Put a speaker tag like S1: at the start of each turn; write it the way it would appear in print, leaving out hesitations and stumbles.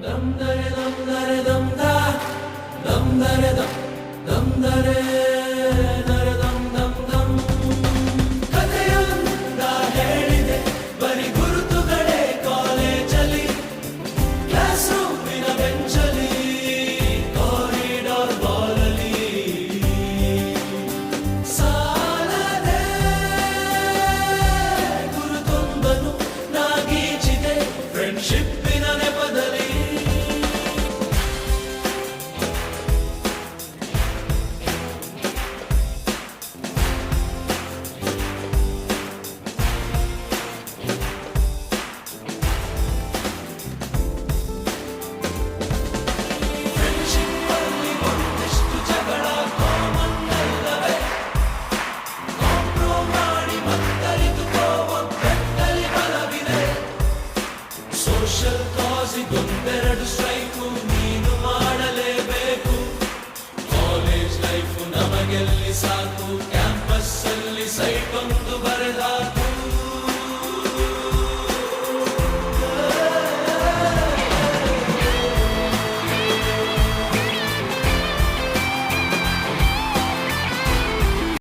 S1: Dum dare dum dare dum da, dum dare dum, dum dare dare dum dum dum. ಕಥೆಯೊಂದ ಹೇಳಿದೆ ಬರಿ ಗುರುತುಗಳೇ ಕಾಲೇಜಲ್ಲಿ, class ರೂಮಿನ ಬೆಂಚಲ್ಲಿ, corridor ಬಾಲಲ್ಲಿ ಸಾಲದೆ ಗುರುತೊಂದನು ನಾಗೀಚಿದೆ ಫ್ರೆಂಡ್ಶಿಪ್ಪಿನ ನೆಪದಲ್ಲಿ. ಸೋಷಲ್ ಕಾಸಿಗೊಂದೆರಡು ಸ್ಟ್ರೈಕು ನೀನು ಮಾಡಲೇಬೇಕು. ಕಾಲೇಜ್ ಲೈಫು ನಮಗೆಲ್ಲಿ ಸಾಕು, ಕ್ಯಾಂಪಸ್ ಅಲ್ಲಿ ಸೈಟ್